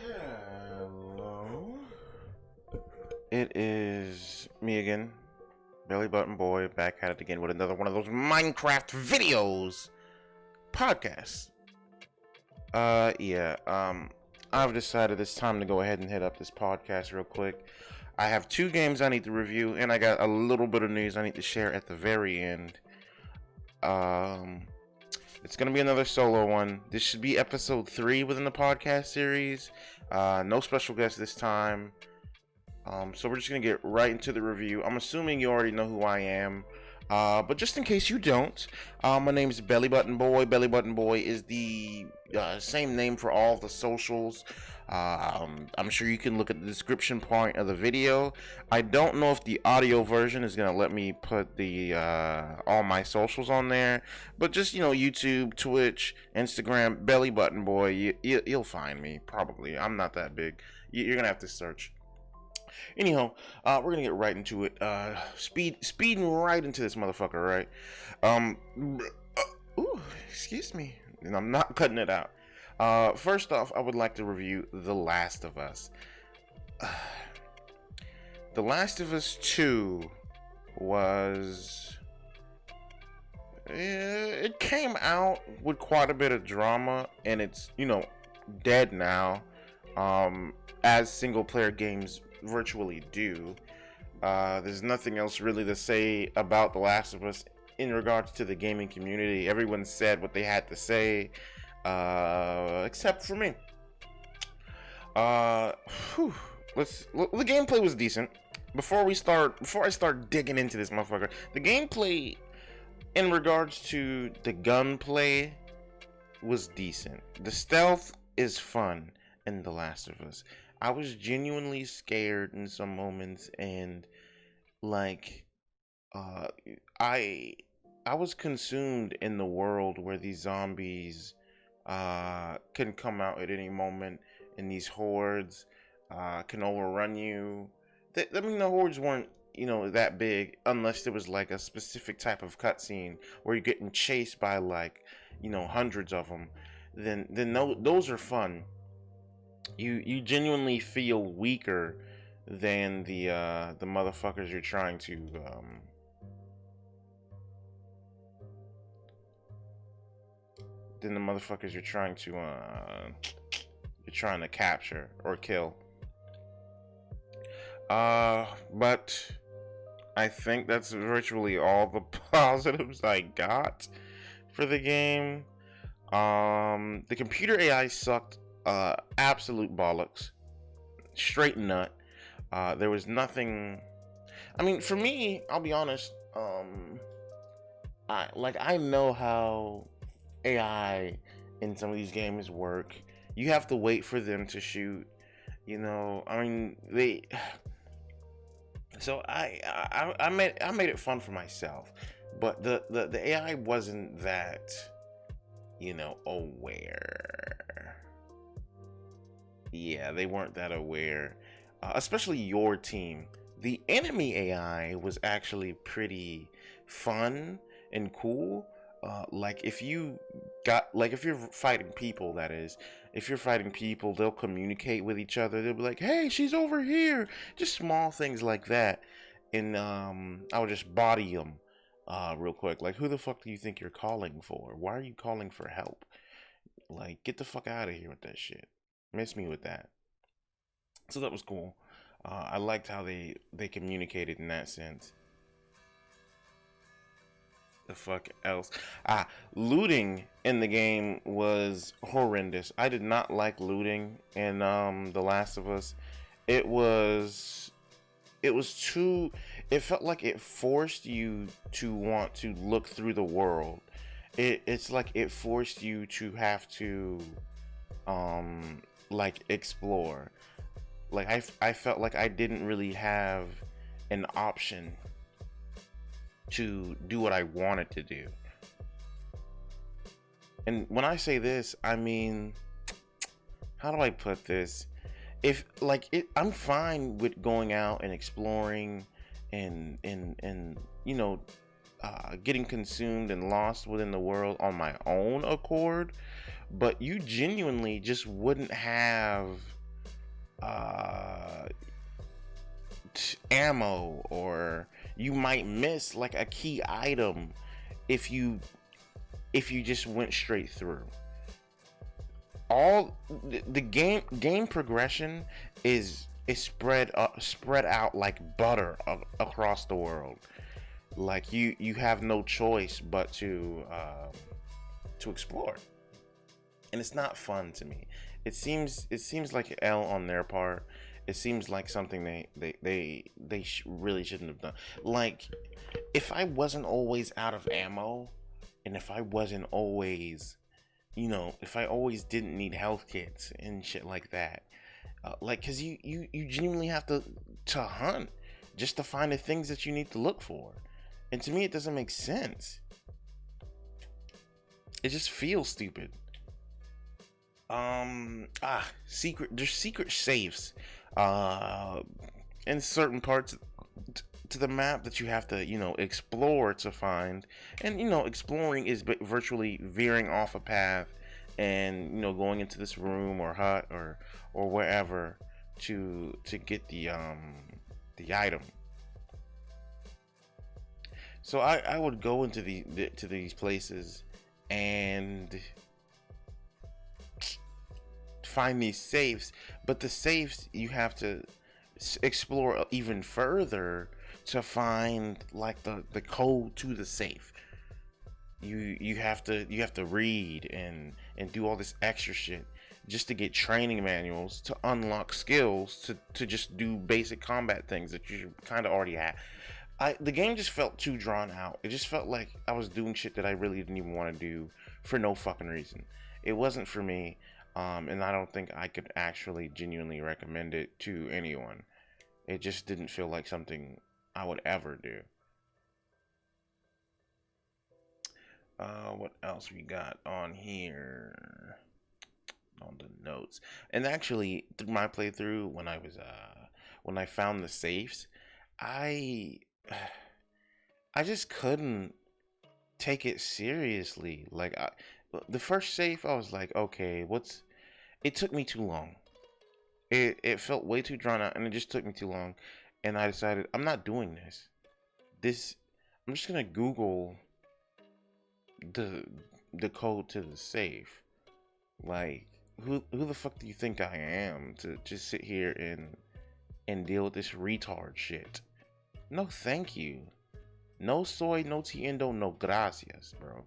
Hello. It is me again, Belly Button Boy, back at it again with another one of those Minecraft videos podcasts. I've decided it's time to go ahead and hit up this podcast real quick. I have two games I need to review, and I got a little bit of news I need to share at the very end. It's gonna be another solo one. This should be episode 3 within the podcast series. No special guest this time. So we're just gonna get right into the review. I'm assuming you already know who I am. But just in case you don't, my name is Belly Button Boy. Belly Button Boy is the same name for all the socials. I'm sure you can look at the description point of the video. I don't know if the audio version is gonna let me put the all my socials on there, but just YouTube, Twitch, Instagram, Belly Button Boy. You'll find me probably. I'm not that big. You're gonna have to search. Anyhow, we're gonna get right into it. Speeding right into this motherfucker, right? Excuse me, and I'm not cutting it out. First off, I would like to review The Last of Us. The Last of Us 2 was... it came out with quite a bit of drama, and it's, dead now, as single-player games virtually do. There's nothing else really to say about The Last of Us in regards to the gaming community. Everyone said what they had to say, except for me. The gameplay was decent. Before I start digging into this motherfucker, the gameplay in regards to the gunplay was decent. The stealth is fun in The Last of Us. I was genuinely scared in some moments, and I was consumed in the world where these zombies can come out at any moment, and these hordes can overrun you. The hordes weren't that big unless there was like a specific type of cutscene where you're getting chased by hundreds of them. Then those are fun. You genuinely feel weaker than the motherfuckers you're trying to capture or kill. But I think that's virtually all the positives I got for the game. The computer AI sucked. Absolute bollocks, straight nut. There was nothing. I mean, for me, I'll be honest. I know how AI in some of these games work. You have to wait for them to shoot. I mean, they. So I made it fun for myself, but the AI wasn't that, aware. Yeah, they weren't that aware, especially your team. The enemy AI was actually pretty fun and cool. If you're fighting people, that is, if you're fighting people, they'll communicate with each other. They'll be like, "Hey, she's over here." Just small things like that, and I would just body them real quick. Like, who the fuck do you think you're calling for? Why are you calling for help? Like, get the fuck out of here with that shit. Miss me with that. So that was cool. I liked how they communicated in that sense. The fuck else? Looting in the game was horrendous. I did not like looting in The Last of Us. It felt like it forced you to want to look through the world. It's like it forced you to have to explore. I felt like I didn't really have an option to do what I wanted to do. And when I say this, I mean, how do I put this? I'm fine with going out and exploring and getting consumed and lost within the world on my own accord, but you genuinely just wouldn't have uh, ammo, or you might miss like a key item if you just went straight through. All the game progression is spread out like butter across the world. Like you have no choice but to explore, and it's not fun to me. It seems like L on their part. It seems like something they really shouldn't have done. Like, if I wasn't always out of ammo, and if I wasn't always, if I always didn't need health kits and shit like that, like, cause you genuinely have to hunt just to find the things that you need to look for, and to me it doesn't make sense. It just feels stupid. There's secret safes uh in certain parts to the map that you have to explore to find. And exploring is virtually veering off a path and going into this room or hut or wherever to get the item. So I would go into to these places and find these safes, but the safes you have to explore even further to find like the code to the safe. You have to read and do all this extra shit just to get training manuals to unlock skills to just do basic combat things that you kind of already have. The game just felt too drawn out. It just felt like I was doing shit that I really didn't even want to do for no fucking reason. It wasn't for me, and I don't think I could actually genuinely recommend it to anyone. It just didn't feel like something I would ever do. What else we got on here? On the notes. And actually, through my playthrough, when I found the safes, I I just couldn't take it seriously. Like, the first safe, I was like, okay, it took me too long. It felt way too drawn out, and it just took me too long. And I decided I'm not doing this. I'm just gonna Google the the code to the safe. Like, who the fuck do you think I am to just sit here and deal with this retard shit? No, thank you. No soy, no tiendo, no gracias, bro.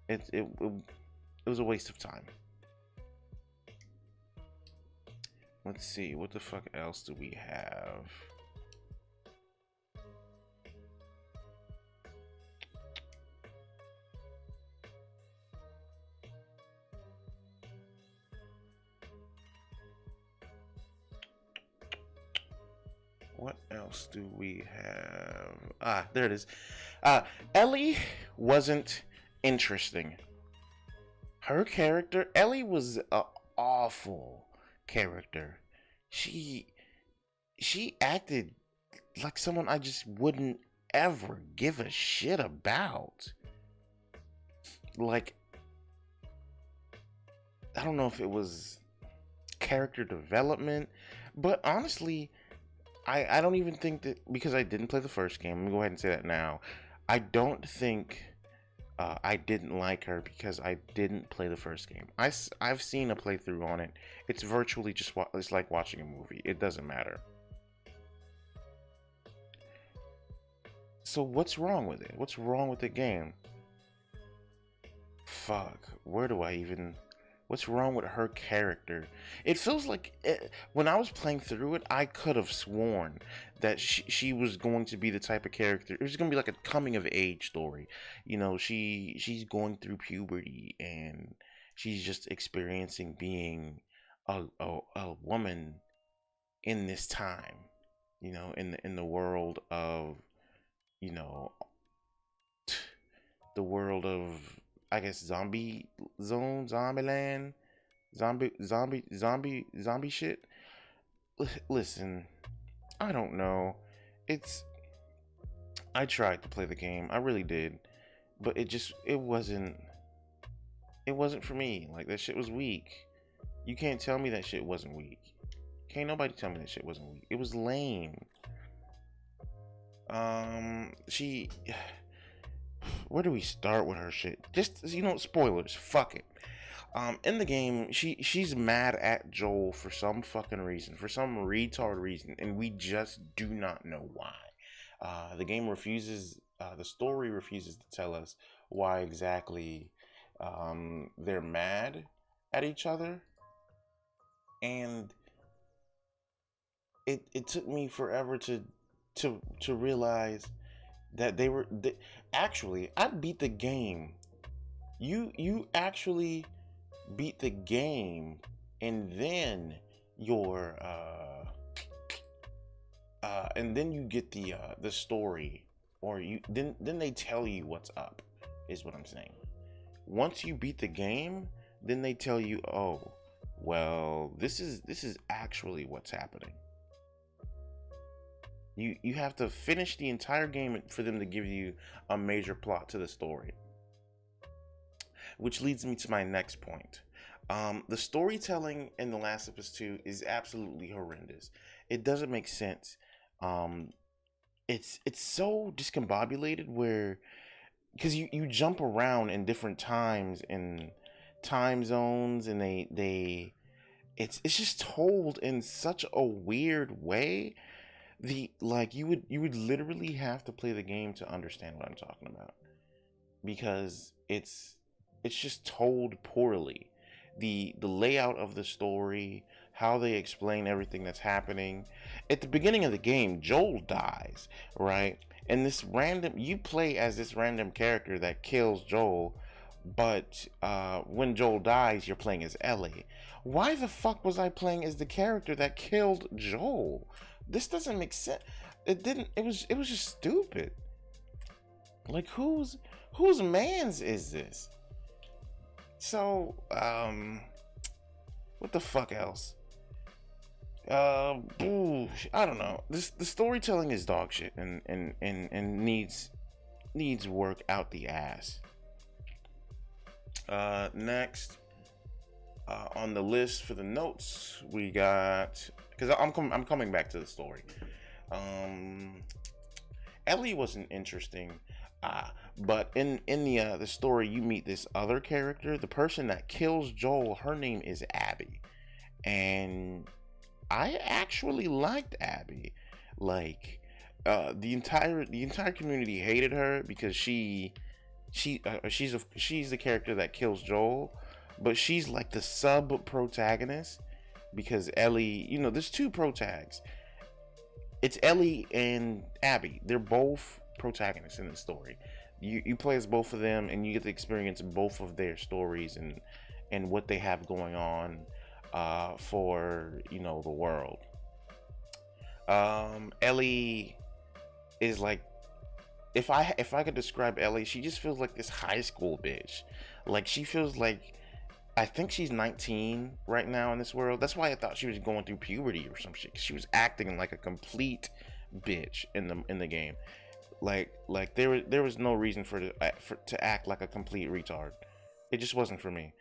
It was a waste of time. Let's see, what the fuck else do we have? What else do we have? There it is. Ellie wasn't interesting. Her character, Ellie, was an awful character. She she acted like someone I just wouldn't ever give a shit about. Like, I don't know if it was character development, but honestly, I don't even think that, because I didn't play the first game. Let me go ahead and say that now. I don't think I didn't like her because I didn't play the first game. I've seen a playthrough on it. It's virtually just it's like watching a movie. It doesn't matter. So what's wrong with it? What's wrong with the game? Fuck. Where do I even? What's wrong with her character? It feels like when I was playing through it, I could have sworn that she was going to be the type of character. It was going to be like a coming of age story. She's going through puberty and she's just experiencing being a woman in this time. In the world of you know the world of, I guess, zombie land, zombie shit. Listen, I don't know. It's I tried to play the game, I really did, but it wasn't for me. Like, that shit was weak. You can't tell me that shit wasn't weak. Can't nobody tell me that shit wasn't weak. It was lame. She. Where do we start with her shit? Just, spoilers. Fuck it. In the game, she's mad at Joel for some fucking reason, for some retard reason, and we just do not know why. The story refuses to tell us why exactly they're mad at each other, and it took me forever to realize that actually, I beat the game. You actually beat the game, and then your and then you get the story, or then they tell you what's up, is what I'm saying. Once you beat the game, then they tell you, oh, well, this is actually what's happening. You have to finish the entire game for them to give you a major plot to the story. Which leads me to my next point. The storytelling in The Last of Us 2 is absolutely horrendous. It doesn't make sense. It's so discombobulated, where because you jump around in different times and time zones, and it's just told in such a weird way. You would literally have to play the game to understand what I'm talking about, because it's just told poorly. The layout of the story, how they explain everything that's happening. At the beginning of the game, Joel dies, right? And you play as this random character that kills Joel, but when Joel dies, you're playing as Ellie. Why the fuck was I playing as the character that killed Joel? This doesn't make sense. It was just stupid. Like, whose man's is this? So, what the fuck else? I don't know. The storytelling is dog shit, and needs work out the ass. Next, on the list for the notes, we got, because I'm coming back to the story. Ellie wasn't interesting. But in the story, you meet this other character, the person that kills Joel. Her name is Abby, and I actually liked Abby. Like, the entire community hated her because she's the character that kills Joel, but she's like the sub protagonist, because Ellie, there's two protags. It's Ellie and Abby. They're both protagonists in the story. You play as both of them, and you get to experience both of their stories and what they have going on for the world. Ellie is like, if I could describe Ellie, she just feels like this high school bitch. Like, she feels like, I think she's 19 right now in this world. That's why I thought she was going through puberty or some shit. She was acting like a complete bitch in the game. Like there was no reason for to act like a complete retard. It just wasn't for me.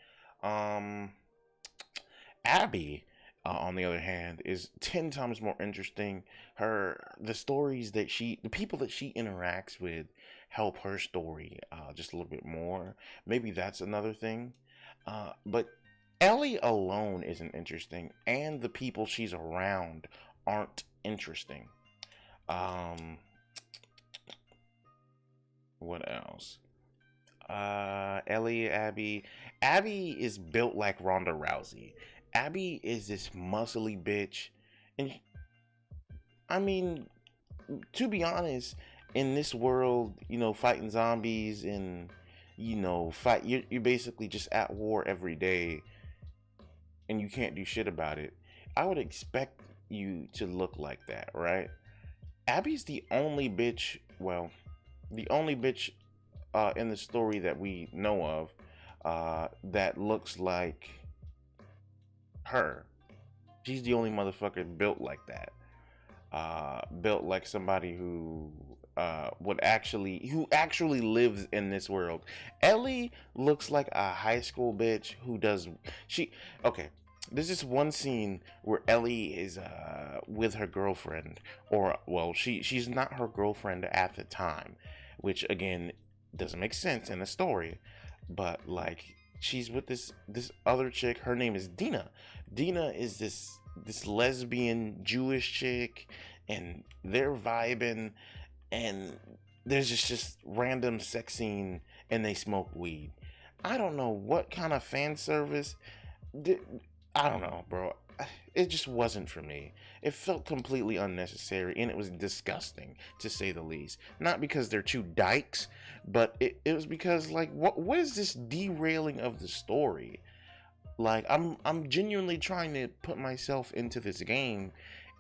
Abby, on the other hand, is 10 times more interesting. The people that she interacts with help her story just a little bit more. Maybe that's another thing. But Ellie alone isn't interesting, and the people she's around aren't interesting. What else? Ellie, Abby. Abby is built like Ronda Rousey. Abby is this muscly bitch, and I mean, to be honest, in this world, fighting zombies and you're basically just at war every day, and you can't do shit about it. I would expect you to look like that, right? Abby's the only bitch. Well, the only bitch in the story that we know of that looks like her. She's the only motherfucker built like that. Built like somebody who actually lives in this world. Ellie looks like a high school bitch who does okay. there's this one scene where Ellie is with her girlfriend, or well, she's not her girlfriend at the time, which again doesn't make sense in the story, but like she's with this other chick. Her name is Dina. Dina is this lesbian Jewish chick, and they're vibing, and there's just random sex scene, and they smoke weed. I don't know what kind of fan service did, I don't know, bro. It just wasn't for me. It felt completely unnecessary, and it was disgusting, to say the least. Not because they're two dykes, but it was because, like, what is this derailing of the story? Like, I'm genuinely trying to put myself into this game,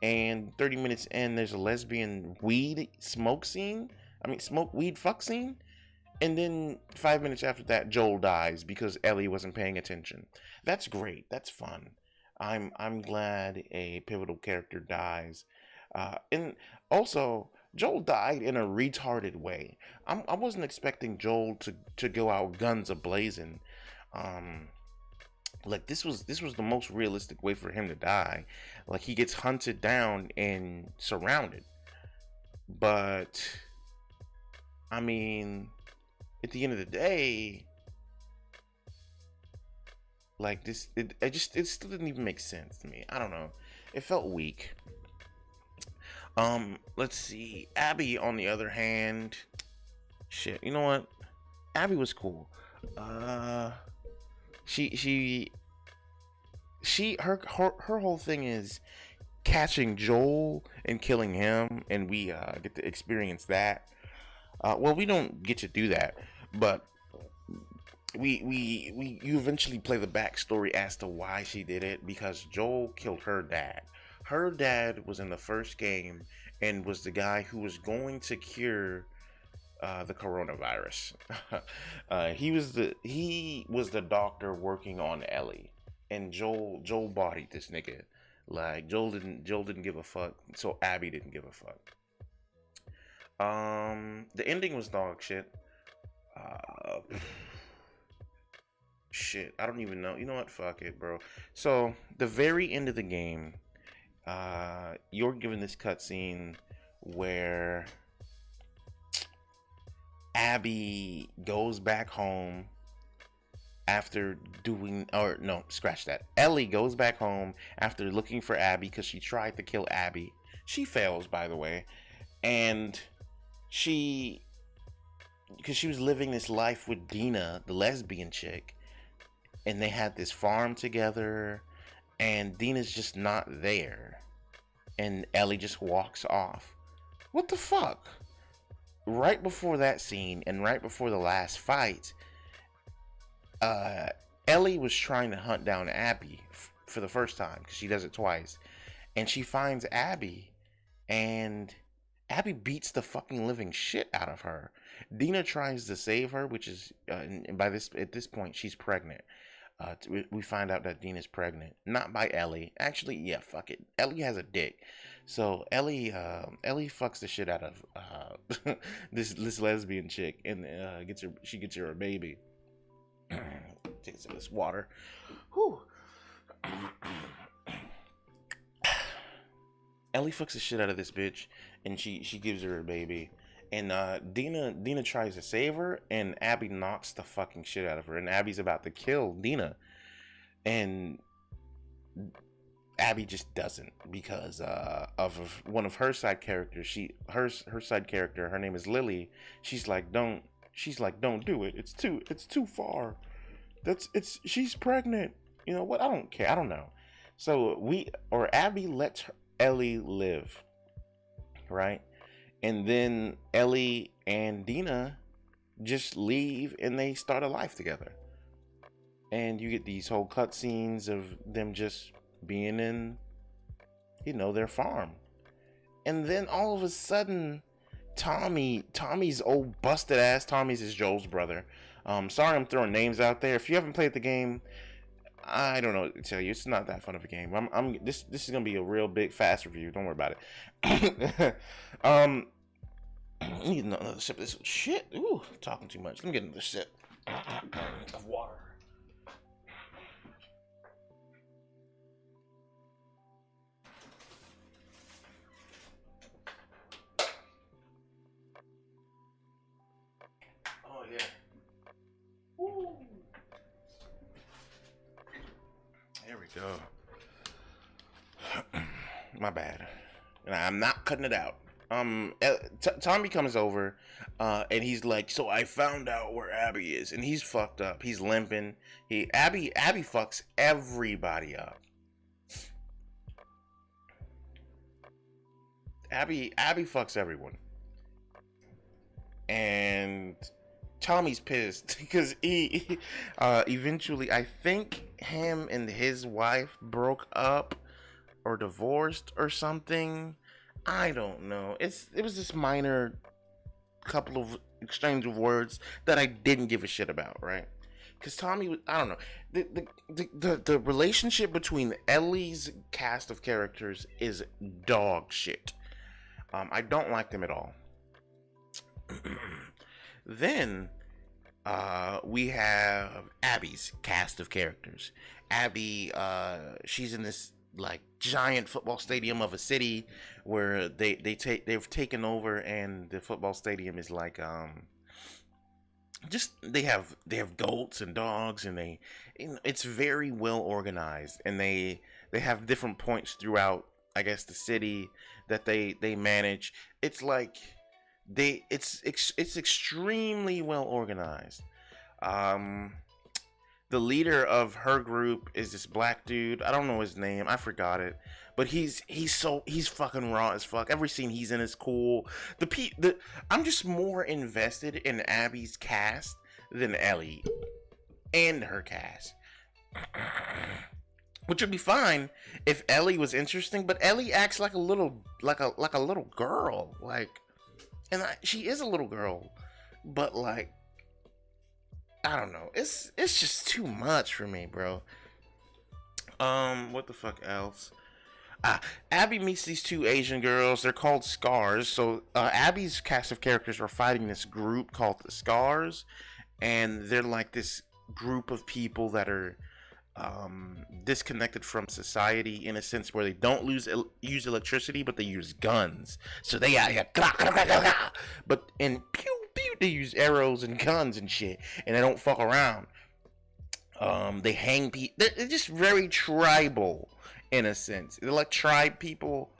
and 30 minutes in, there's a lesbian weed smoke scene. I mean, smoke weed fuck scene. And then 5 minutes after that, Joel dies because Ellie wasn't paying attention. That's great. That's fun. I'm glad a pivotal character dies. And also, Joel died in a retarded way. I wasn't expecting Joel to go out guns a blazing. Like this was the most realistic way for him to die. Like he gets hunted down and surrounded. But I mean, at the end of the day, like this, it still didn't even make sense to me. I don't know. It felt weak. Let's see. Abby, on the other hand, shit. You know what? Abby was cool. She her whole thing is catching Joel and killing him, and we get to experience that. Well, we don't get to do that, but you eventually play the backstory as to why she did it, because Joel killed her dad. Her dad was in the first game and was the guy who was going to cure the coronavirus. He was the doctor working on Ellie, and Joel bodied this nigga. Like Joel didn't give a fuck, so Abby didn't give a fuck. The ending was dog shit. Shit, I don't even know. You know what? Fuck it, bro. So the very end of the game, you're given this cutscene where Abby goes back home after doing, or no, scratch that. Ellie goes back home after looking for Abby because she tried to kill Abby. She fails, by the way, and because she was living this life with Dina, the lesbian chick, and they had this farm together, and Dina's just not there, and Ellie just walks off. What the fuck? Right before that scene and right before the last fight, Ellie was trying to hunt down Abby for the first time, because she does it twice, and she finds Abby, and Abby beats the fucking living shit out of her. Dina tries to save her, which is and at this point she's pregnant. We find out that Dina's pregnant, not by Ellie. Actually, yeah, fuck it. Ellie has a dick, so Ellie fucks the shit out of this lesbian chick, and she gets her a baby. Take some of this water. Whew. Ellie fucks the shit out of this bitch, and she gives her a baby. And Dina tries to save her, and Abby knocks the fucking shit out of her. And Abby's about to kill Dina, and Abby just doesn't, because of one of her side characters. Her side character, her name is Lily. She's like, don't do it. It's too far. She's pregnant. You know what? I don't care. I don't know. So Abby lets Ellie live, right? And then Ellie and Dina just leave, and they start a life together. And you get these whole cutscenes of them just being in, their farm. And then all of a sudden, Tommy's old busted ass, Tommy's is Joel's brother. Sorry I'm throwing names out there. If you haven't played the game, I don't know what to tell you. It's not that fun of a game. This is gonna be a real big fast review. Don't worry about it. I need another sip of this shit. Ooh, talking too much. Let me get another sip of water. There we go. My bad. And I'm not cutting it out. Tommy comes over, and he's like, "So I found out where Abby is," and he's fucked up. He's limping. Abby fucks everybody up. Abby fucks everyone, and Tommy's pissed because he eventually, I think him and his wife broke up or divorced or something. I don't know. It was this minor couple of exchange of words that I didn't give a shit about, right? Because Tommy was, I don't know, the relationship between Ellie's cast of characters is dog shit. I don't like them at all. Then we have Abby's cast of characters. Abby, she's in this like giant football stadium of a city where they've taken over, and the football stadium is like just they have goats and dogs, and it's very well organized, and they have different points throughout, I guess, the city that they manage. It's like it's extremely well organized. The leader of her group is this black dude. I don't know his name. I forgot it. But he's fucking raw as fuck. Every scene he's in is cool. I'm just more invested in Abby's cast than Ellie and her cast. Which would be fine if Ellie was interesting, but Ellie acts like a little girl. She is a little girl, but like, I don't know. It's just too much for me, bro. What the fuck else? Abby meets these two Asian girls. They're called Scars. So Abby's cast of characters are fighting this group called the Scars, and they're like this group of people that are disconnected from society in a sense where they don't use electricity, but they use guns. So they out here, but in pew pew, they use arrows and guns and shit, and they don't fuck around. They hang people. They're just very tribal in a sense. They're like tribe people,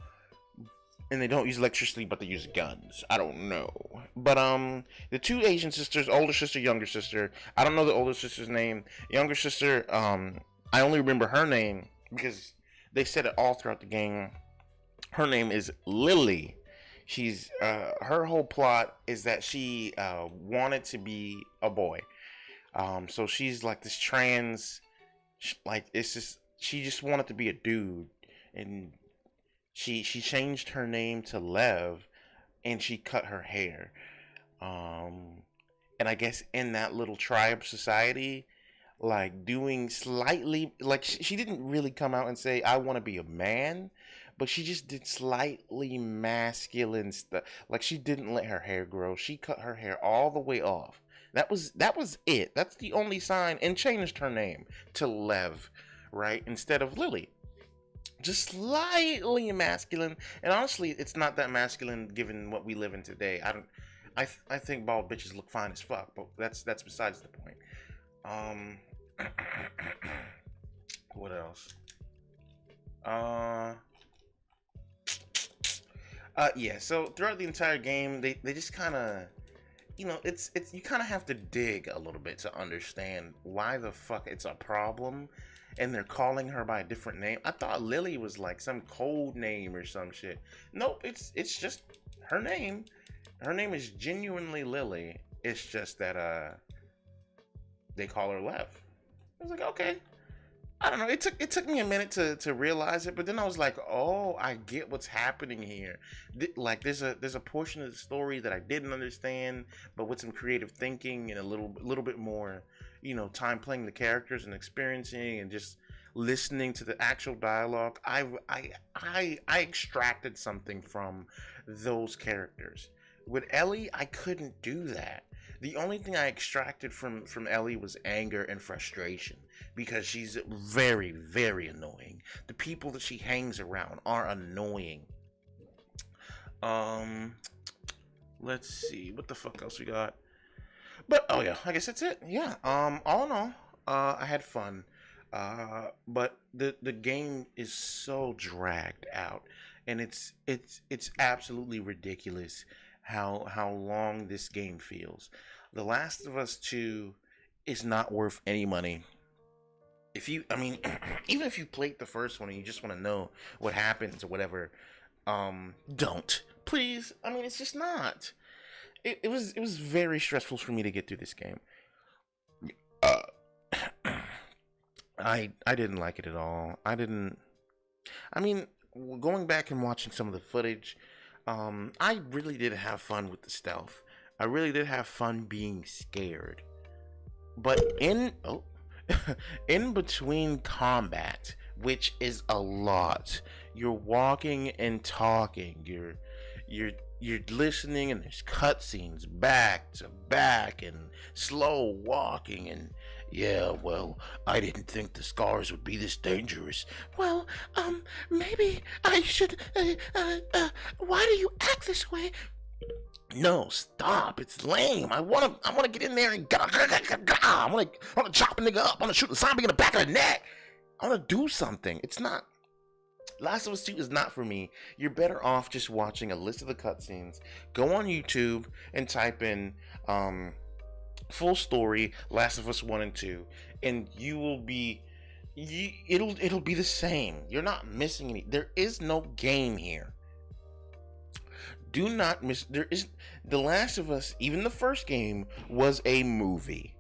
and they don't use electricity, but they use guns. I don't know. But the two Asian sisters, older sister, younger sister. I don't know the older sister's name. Younger sister, I only remember her name because they said it all throughout the game. Her name is Lily. She's her whole plot is that she wanted to be a boy. So she's like this trans, like it's just she just wanted to be a dude, and she changed her name to Lev, and she cut her hair. And I guess in that little tribe society, like doing slightly like she didn't really come out and say I want to be a man, but she just did slightly masculine stuff. Like she didn't let her hair grow. She cut her hair all the way off. That was it. That's the only sign, and changed her name to Lev, right, instead of Lily. Just slightly masculine, and honestly, it's not that masculine given what we live in today. I think bald bitches look fine as fuck, but that's besides the point. What else? Yeah. So throughout the entire game, they just kind of, it's you kind of have to dig a little bit to understand why the fuck it's a problem, and they're calling her by a different name. I thought Lily was like some code name or some shit. Nope, it's just her name. Her name is genuinely Lily. It's just that they call her Lev. I was like, okay. I don't know. It took me a minute to realize it, but then I was like, oh, I get what's happening here. Like there's a portion of the story that I didn't understand, but with some creative thinking and a little bit more, time playing the characters and experiencing and just listening to the actual dialogue, I extracted something from those characters. With Ellie, I couldn't do that. The only thing I extracted from Ellie was anger and frustration, because she's very, very annoying. The people that she hangs around are annoying. Let's see, what the fuck else we got? But oh yeah, I guess that's it. Yeah. All in all, I had fun. But the game is so dragged out, and it's absolutely ridiculous how long this game feels. The Last of Us 2 is not worth any money. If you, I mean, even if you played the first one and you just want to know what happens or whatever, don't, please. I mean, it's just not. It was very stressful for me to get through this game. Uh, I didn't like it at all. I didn't. I mean, going back and watching some of the footage, I really did have fun with the stealth. I really did have fun being scared. But in between combat, which is a lot, you're walking and talking. You're you're listening, and there's cutscenes back to back and slow walking, and yeah, well, I didn't think the scars would be this dangerous. Well, maybe I should. Why do you act this way? No, stop! It's lame. I wanna get in there and I wanna chop a nigga up. I wanna shoot a zombie in the back of the neck. I wanna do something. It's not. Last of Us 2 is not for me. You're better off just watching a list of the cutscenes. Go on YouTube and type in full story Last of Us 1 and 2, and you will be. It'll be the same. You're not missing any. There is no game here. Do not miss. There is The Last of Us. Even the first game was a movie.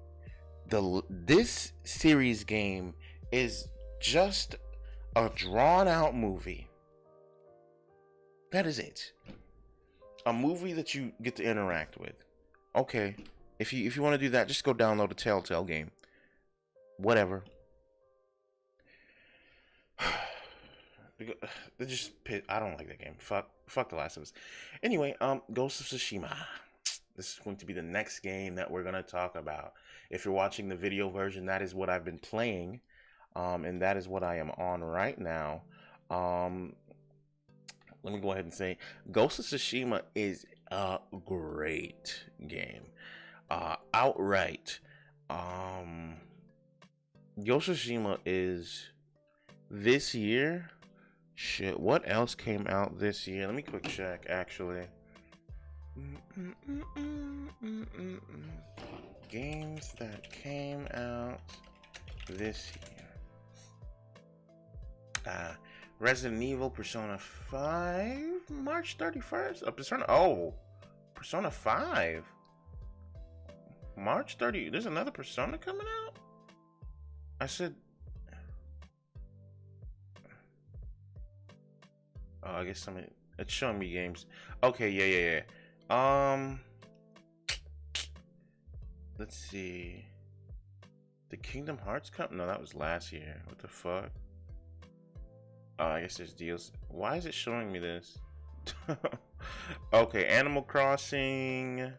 This series game is just a drawn out movie. That is it. A movie that you get to interact with. Okay, if you want to do that, just go download a Telltale game. Whatever. I don't like that game. Fuck The Last of Us. Anyway, Ghost of Tsushima. This is going to be the next game that we're gonna talk about. If you're watching the video version, that is what I've been playing, and that is what I am on right now. Let me go ahead and say, Ghost of Tsushima is a great game. Outright, Ghost of Tsushima is this year. Shit, what else came out this year? Let me quick check, actually. Games that came out this year. Resident Evil, Persona 5, March 31st. Persona 5. March 30. There's another Persona coming out? I said... Oh, I guess it's showing me games. Okay, yeah. Let's see. The Kingdom Hearts Cup? No, that was last year. What the fuck? Oh, I guess there's deals. Why is it showing me this? Okay, Animal Crossing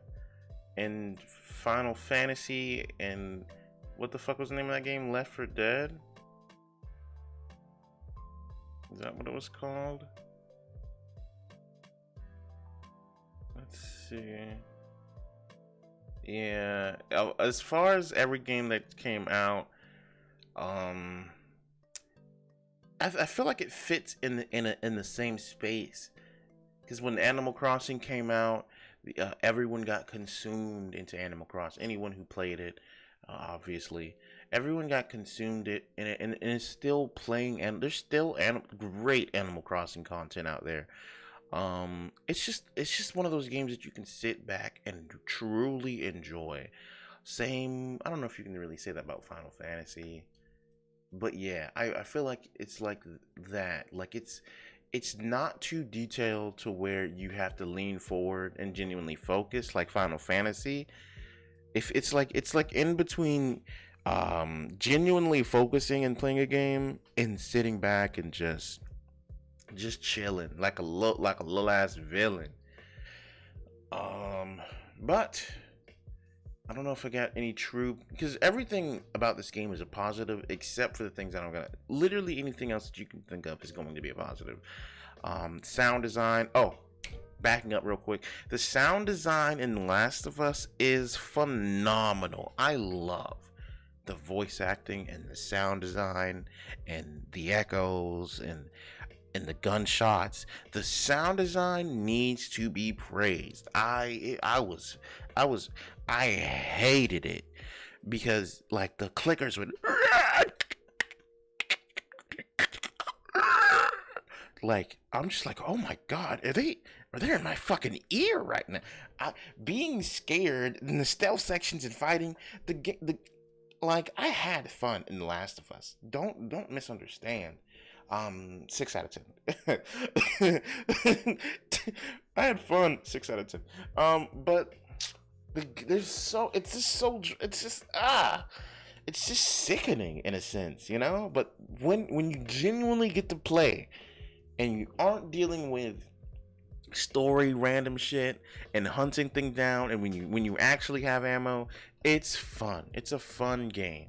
and Final Fantasy and what the fuck was the name of that game? Left 4 Dead? Is that what it was called? Let's see. Yeah, as far as every game that came out, I feel like it fits in the same space. Because when Animal Crossing came out, everyone got consumed into Animal Crossing. Anyone who played it, obviously, everyone got consumed and it's still playing. And there's still great Animal Crossing content out there. It's just one of those games that you can sit back and truly enjoy. Same, I don't know if you can really say that about Final Fantasy, but yeah, I feel like it's like that. Like it's not too detailed to where you have to lean forward and genuinely focus like Final Fantasy. If it's like in between genuinely focusing and playing a game and sitting back and just chilling like a little ass villain. But I don't know if I got any true, because everything about this game is a positive except for the things I don't got. Literally anything else that you can think of is going to be a positive. Sound design. Oh, backing up real quick. The sound design in Last of Us is phenomenal. I love the voice acting and the sound design and the echoes and the gunshots. The sound design needs to be praised. I hated it because like the clickers would like I'm just like, oh my god, are they in my fucking ear right now? Being scared in the stealth sections and fighting the like I had fun in The Last of Us. Don't misunderstand. 6 out of 10. I had fun. 6 out of 10. But it's just sickening in a sense, you know. But when you genuinely get to play and you aren't dealing with story random shit and hunting things down, and when you actually have ammo, it's fun. It's a fun game.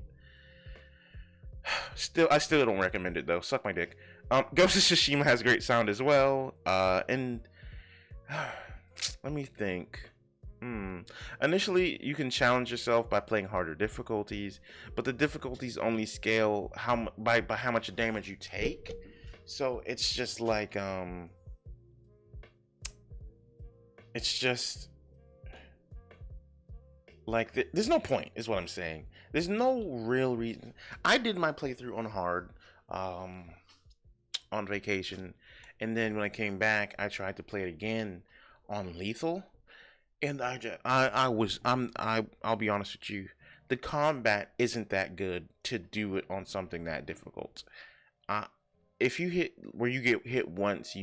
I still don't recommend it though. Suck my dick. Ghost of Tsushima has great sound as well. And let me think. Initially, you can challenge yourself by playing harder difficulties, but the difficulties only scale by how much damage you take. So it's just like it's just like there's no point, is what I'm saying. There's no real reason. I did my playthrough on hard, on vacation, and then when I came back, I tried to play it again on lethal, and I'll be honest with you, the combat isn't that good to do it on something that difficult. If you get hit once,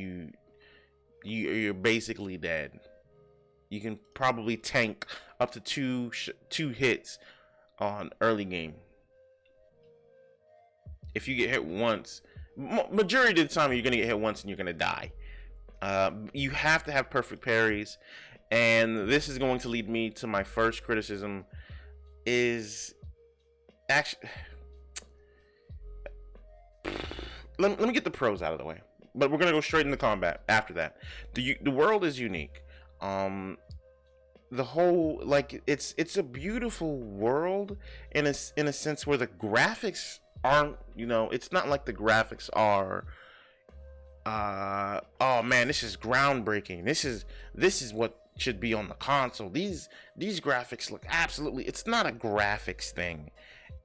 you're basically dead. You can probably tank up to two hits on early game. If you get hit once, majority of the time you're gonna get hit once and you're gonna die. You have to have perfect parries, and this is going to lead me to my first criticism. Is actually let me get the pros out of the way, but we're gonna go straight into combat after that. The world is unique. The whole, like, it's a beautiful world in a sense where the graphics aren't, you know, it's not like the graphics are oh man, this is groundbreaking, this is what should be on the console. These graphics look absolutely, it's not a graphics thing,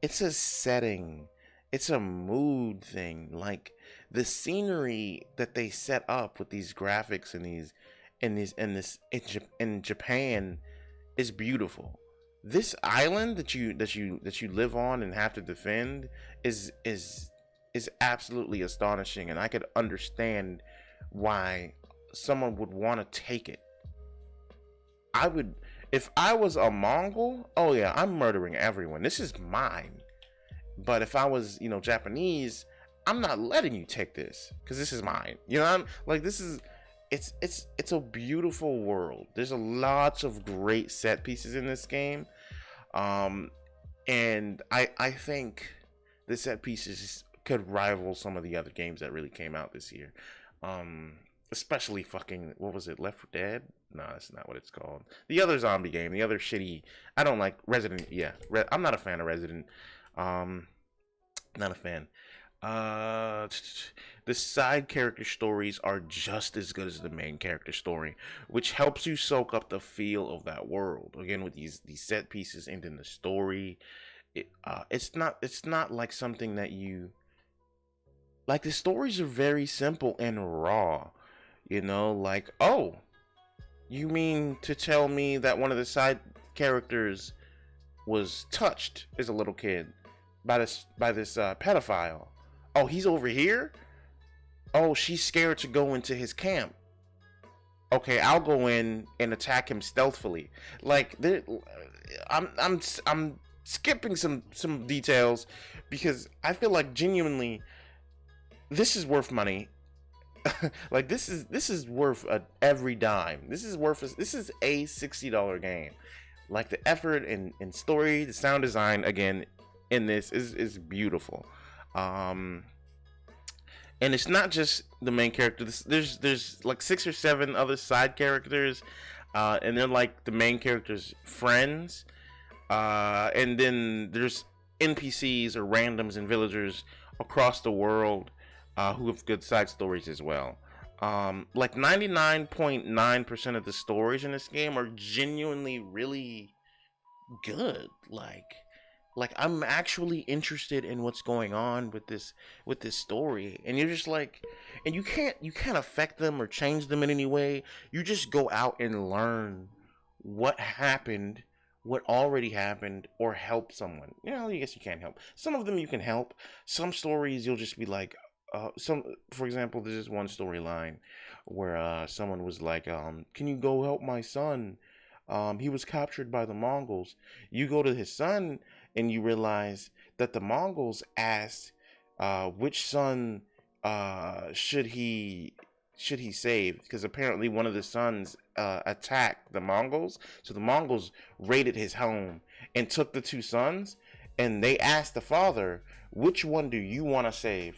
it's a setting, it's a mood thing. Like the scenery that they set up with these graphics and in Japan is beautiful. This island that you live on and have to defend is absolutely astonishing, and I could understand why someone would want to take it. I would, if I was a Mongol, oh yeah, I'm murdering everyone. This is mine. But if I was, you know, Japanese, I'm not letting you take this because this is mine. You know, I'm like, this is. It's a beautiful world. There's a lots of great set pieces in this game, and I think the set pieces could rival some of the other games that really came out this year, especially fucking, what was it, Left 4 Dead? No, that's not what it's called. The other zombie game, the other shitty. I don't like Resident. Yeah, I'm not a fan of Resident. Not a fan. The side character stories are just as good as the main character story, which helps you soak up the feel of that world. Again, with these set pieces and then the story, it's not like something that you like. The stories are very simple and raw, you know. Like, oh, you mean to tell me that one of the side characters was touched as a little kid by this pedophile? Oh, he's over here? Oh, she's scared to go into his camp. Okay, I'll go in and attack him stealthily. Like, I'm skipping some details because I feel like genuinely this is worth money. Like this is worth every dime. This is a $60 game. Like the effort and story, the sound design again in this is beautiful. And it's not just the main character. There's like 6 or 7 other side characters, and they're like the main character's friends. And then there's NPCs or randoms and villagers across the world who have good side stories as well. Like 99.9% of the stories in this game are genuinely really good. Like I'm actually interested in what's going on with this story, and you're just like, and you can't affect them or change them in any way. You just go out and learn what happened, what already happened, or help someone. You know, I guess you can't help. Some of them you can help. Some stories you'll just be like, for example, there's this one storyline where someone was like, can you go help my son? He was captured by the Mongols. You go to his son and you realize that the Mongols asked which son should he save, because apparently one of the sons attacked the Mongols. So the Mongols raided his home and took the two sons, and they asked the father, which one do you want to save?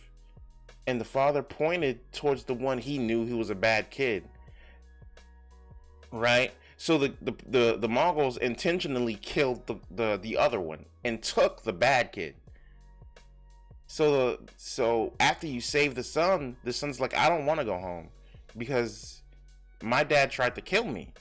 And the father pointed towards the one he knew who was a bad kid, right? So the Mongols intentionally killed the other one and took the bad kid. So after you save the son's like, I don't want to go home because my dad tried to kill me.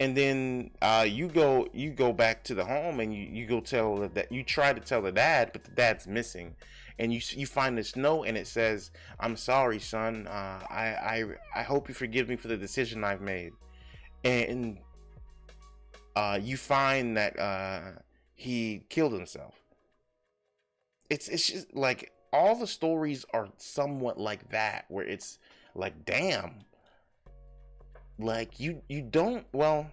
And then you go back to the home and you go tell that you try to tell the dad, but the dad's missing. And you find this note and it says, I'm sorry, son. I hope you forgive me for the decision I've made. And you find that he killed himself. It's just like all the stories are somewhat like that, where it's like, damn, like you don't, well,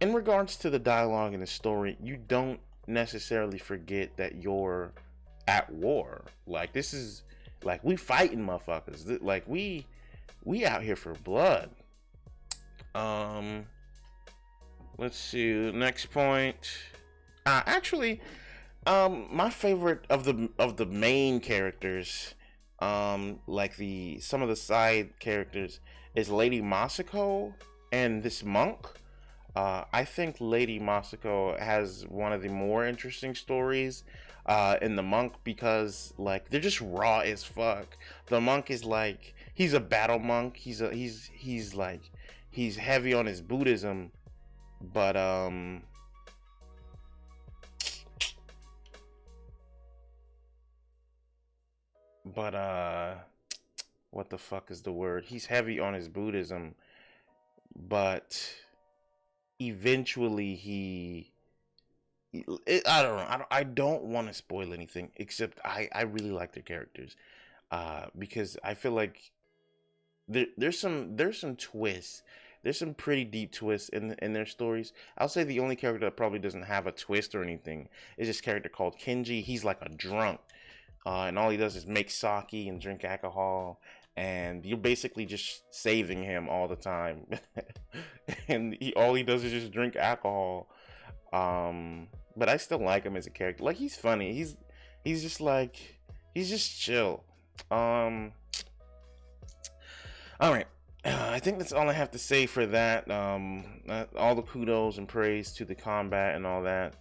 in regards to the dialogue in the story, you don't necessarily forget that you're at war. Like, this is like, we fighting motherfuckers. Like, we out here for blood. Let's see, next point. Actually, my favorite of the main characters, like some of the side characters, is Lady Masako and this monk. I think Lady Masako has one of the more interesting stories in the monk, because like they're just raw as fuck. The monk is like, he's a battle monk. He's heavy on his Buddhism, but what the fuck is the word? He's heavy on his Buddhism, but eventually I don't know. I don't want to spoil anything, except I really like their characters, because I feel like there's some twists. There's some pretty deep twists in their stories. I'll say the only character that probably doesn't have a twist or anything is this character called Kenji. He's like a drunk, and all he does is make sake and drink alcohol, and you're basically just saving him all the time. And all he does is just drink alcohol. But I still like him as a character. Like, he's funny. He's just like, he's just chill. All right. I think that's all I have to say for that. All the kudos and praise to the combat and all that.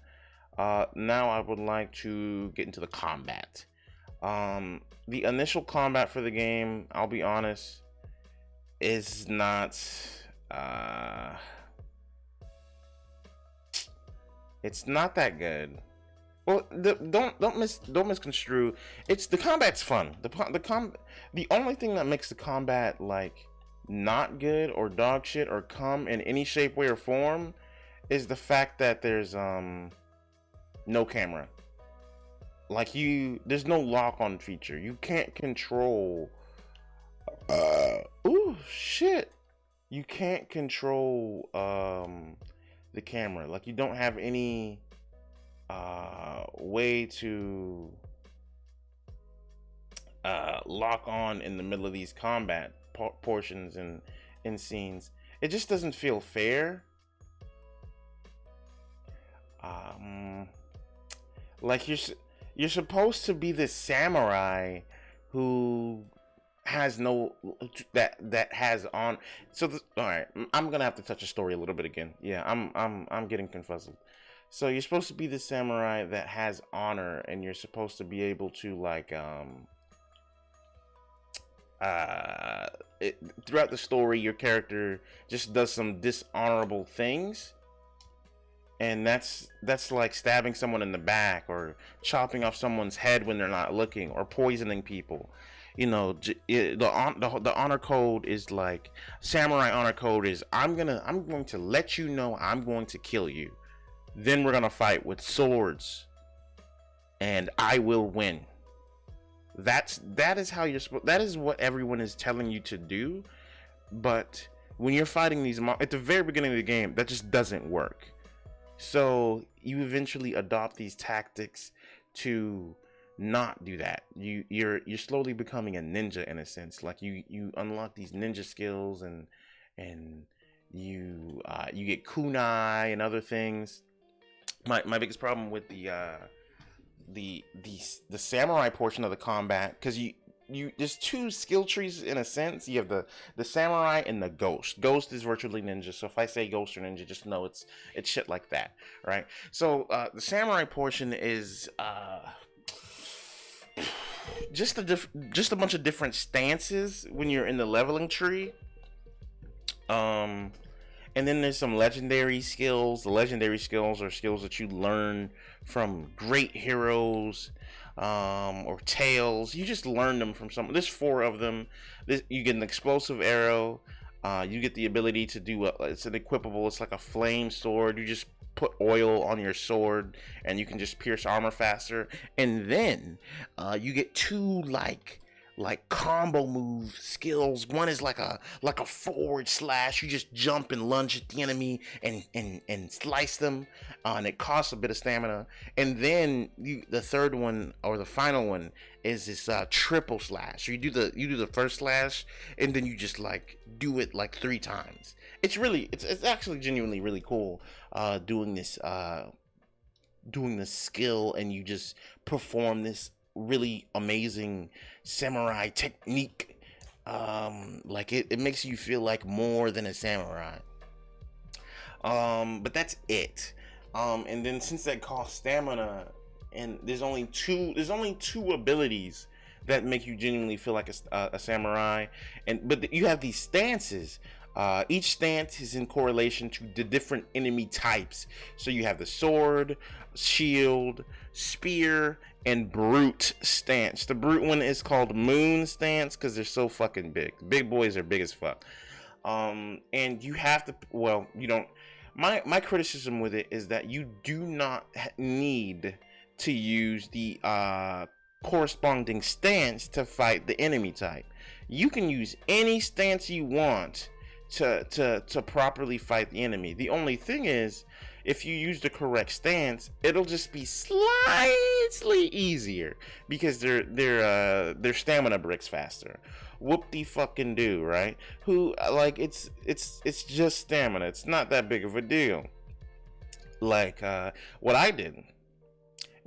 Now I would like to get into the combat. The initial combat for the game, I'll be honest, is not it's not that good. Well, don't misconstrue. It's, the combat's fun. The only thing that makes the combat like not good or dog shit or come in any shape, way, or form is the fact that there's no camera. Like, there's no lock-on feature. You can't control. Ooh, shit. You can't control the camera. Like, you don't have any way to lock on in the middle of these combat portions and scenes. It just doesn't feel fair. Like, you're supposed to be this samurai who has no that has on. So all right, I'm gonna have to touch a story a little bit again. Yeah, I'm getting confused. So you're supposed to be the samurai that has honor, and you're supposed to be able to like uh throughout the story your character just does some dishonorable things, and that's like stabbing someone in the back or chopping off someone's head when they're not looking or poisoning people. You know, the honor code is like samurai honor code is I'm going to let you know I'm going to kill you, then we're gonna fight with swords and I will win. That is how you're supposed, that is what everyone is telling you to do. But when you're fighting these at the very beginning of the game, that just doesn't work. So you eventually adopt these tactics to not do that. You're slowly becoming a ninja in a sense. Like you unlock these ninja skills, and you get kunai and other things. My biggest problem with the samurai portion of the combat, because you there's two skill trees in a sense. You have the samurai and the ghost. Ghost is virtually ninja, so if I say ghost or ninja, just know it's shit like that, right? So the samurai portion is just a bunch of different stances when you're in the leveling tree. And then there's some legendary skills. The legendary skills are skills that you learn from great heroes, or tales. You just learn them from some. There's 4 of them. You get an explosive arrow. You get the ability to do it's an equipable. It's like a flame sword. You just put oil on your sword, and you can just pierce armor faster. And then you get 2 like combo move skills. One is like a forward slash. You just jump and lunge at the enemy and slice them, and it costs a bit of stamina. And then the third one, or the final one, is this triple slash. So you do the first slash, and then you just like do it like 3 times. It's actually genuinely really cool doing this skill, and you just perform this really amazing samurai technique. Like it makes you feel like more than a samurai. But that's it. And then since that costs stamina, and there's only two abilities that make you genuinely feel like a samurai, but you have these stances. Each stance is in correlation to the different enemy types. So you have the sword, shield, spear, and brute stance. The brute one is called moon stance because they're so fucking big. Big boys are big as fuck. And you have to, well, you don't. My criticism with it is that you do not need to use the corresponding stance to fight the enemy type. You can use any stance you want to properly fight the enemy. The only thing is, if you use the correct stance, it'll just be slightly easier because their stamina bricks faster. Whoop-de-fucking-do, right? It's just stamina. It's not that big of a deal. Like what I did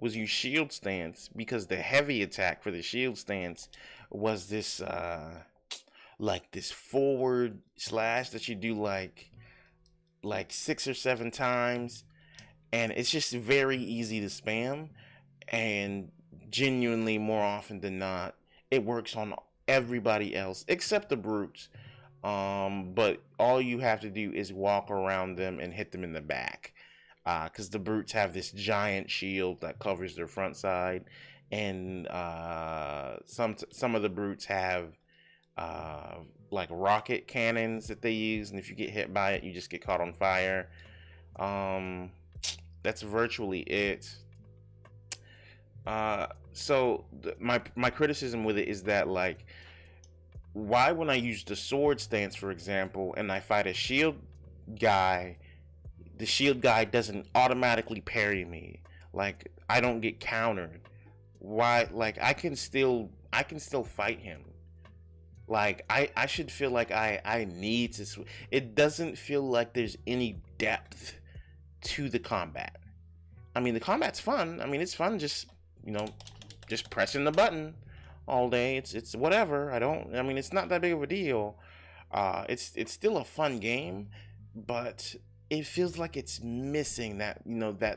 was use shield stance, because the heavy attack for the shield stance was this this forward slash that you do like 6 or 7 times, and it's just very easy to spam, and genuinely more often than not it works on everybody else except the brutes. But all you have to do is walk around them and hit them in the back, because the brutes have this giant shield that covers their front side, and some of the brutes have like rocket cannons that they use, and if you get hit by it, you just get caught on fire. That's virtually it. So my criticism with it is that, like, why when I use the sword stance, for example, and I fight a shield guy, the shield guy doesn't automatically parry me. Like, I don't get countered. Why? Like, I can still fight him. Like, I should feel like I need to. It doesn't feel like there's any depth to the combat. I mean, the combat's fun. I mean, it's fun just pressing the button all day. It's whatever. I mean, it's not that big of a deal. It's still a fun game, but it feels like it's missing that,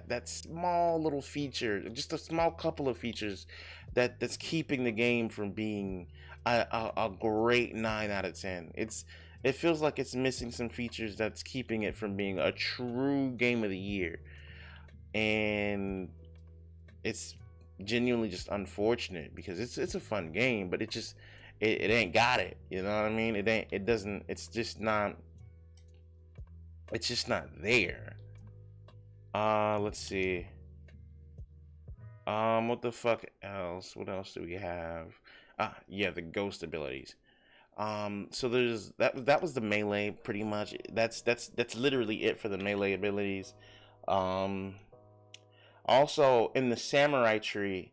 that small little feature, just a small couple of features that's keeping the game from being a great 9 out of 10. It feels like it's missing some features that's keeping it from being a true game of the year, and it's genuinely just unfortunate because it's a fun game, but it ain't got it. You know what I mean? It doesn't. It's just not. It's just not there. Let's see. What the fuck else? What else do we have? Yeah, the ghost abilities. So there's that was the melee pretty much. That's literally it for the melee abilities. Um, Also in the samurai tree,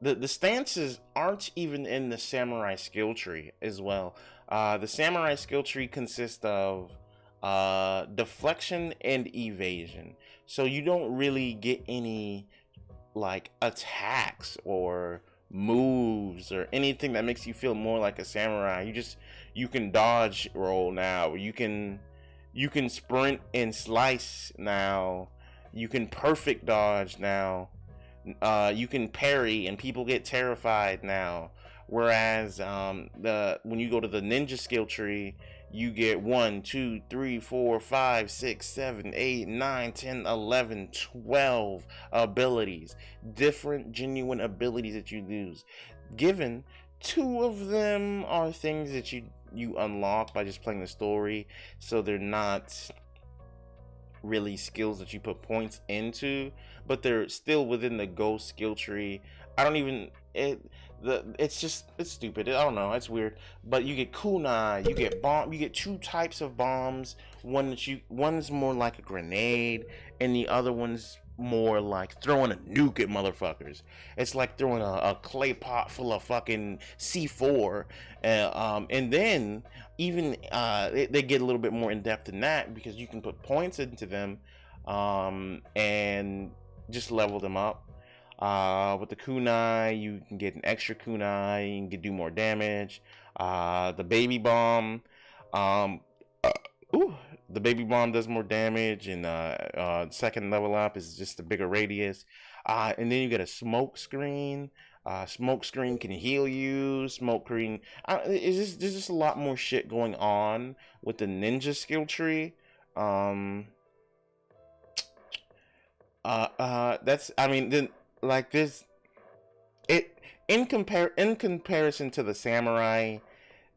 the stances aren't even in the samurai skill tree as well. The samurai skill tree consists of deflection and evasion. So you don't really get any like attacks or moves or anything that makes you feel more like a samurai. You can dodge roll now. You can sprint and slice now. You can perfect dodge now. You can parry and people get terrified now. Whereas the when you go to the ninja skill tree, you get 1, 2, 3, 4, 5, 6, 7, 8, 9, 10, 11, 12 abilities. Different genuine abilities that you lose. Given 2 of them are things that you unlock by just playing the story, so they're not really skills that you put points into, but they're still within the ghost skill tree. I don't even it's stupid. I don't know, it's weird. But you get kunai, you get bomb, you get 2 types of bombs. One's more like a grenade, and the other one's more like throwing a nuke at motherfuckers. It's like throwing a clay pot full of fucking C4. And then even they get a little bit more in depth than that, because you can put points into them and just level them up. With the kunai, you can get an extra kunai, you can do more damage. The baby bomb, um, ooh, the baby bomb does more damage, and second level up is just a bigger radius. And then you get a smoke screen. Smoke screen can heal you. Smoke screen, there's just a lot more shit going on with the ninja skill tree. That's, I mean, then like this, it in comparison to the samurai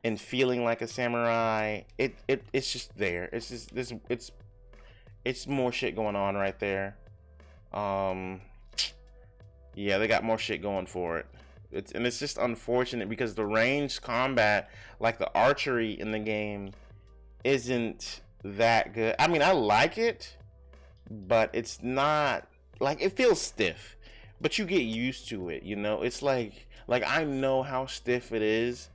and feeling like a samurai, it's just there. It's just this. It's more shit going on right there. Yeah, they got more shit going for it. It's just unfortunate because the ranged combat, like the archery in the game, isn't that good. I mean, I like it, but it's not, like, it feels stiff, but you get used to it, it's like I know how stiff it is,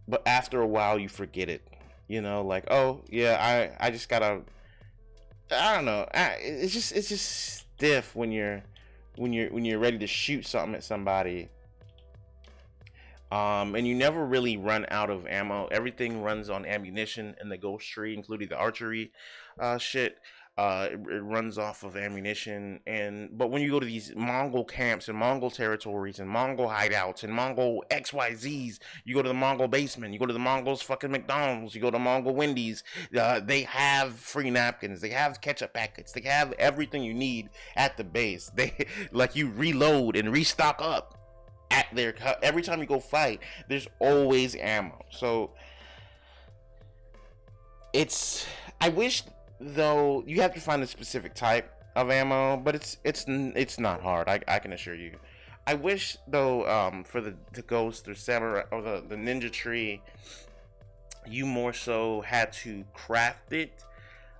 but after a while you forget it, like, oh yeah, I just gotta, I don't know, it's just stiff when you're ready to shoot something at somebody. And you never really run out of ammo. Everything runs on ammunition in the ghost tree, including the archery shit. It runs off of ammunition, but when you go to these Mongol camps and Mongol territories and Mongol hideouts and Mongol XYZs, you go to the Mongol basement, you go to the Mongols fucking McDonald's, you go to Mongol Wendy's, they have free napkins, they have ketchup packets, they have everything you need at the base. They like, you reload and restock up at their, every time you go fight, there's always ammo. So I wish, though, you have to find a specific type of ammo, but it's not hard, I can assure you. I wish, though, for the ghost or samurai or the ninja tree, you more so had to craft it.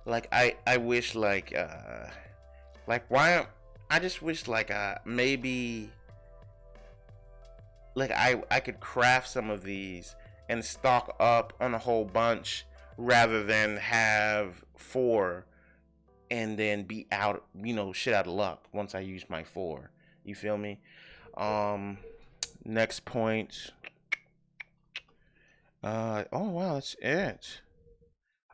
Like, I wish, like why, I just wish, like, maybe, like, I could craft some of these and stock up on a whole bunch, rather than have 4 and then be out, shit out of luck once I use my 4. You feel me? Next point. Oh wow, that's it.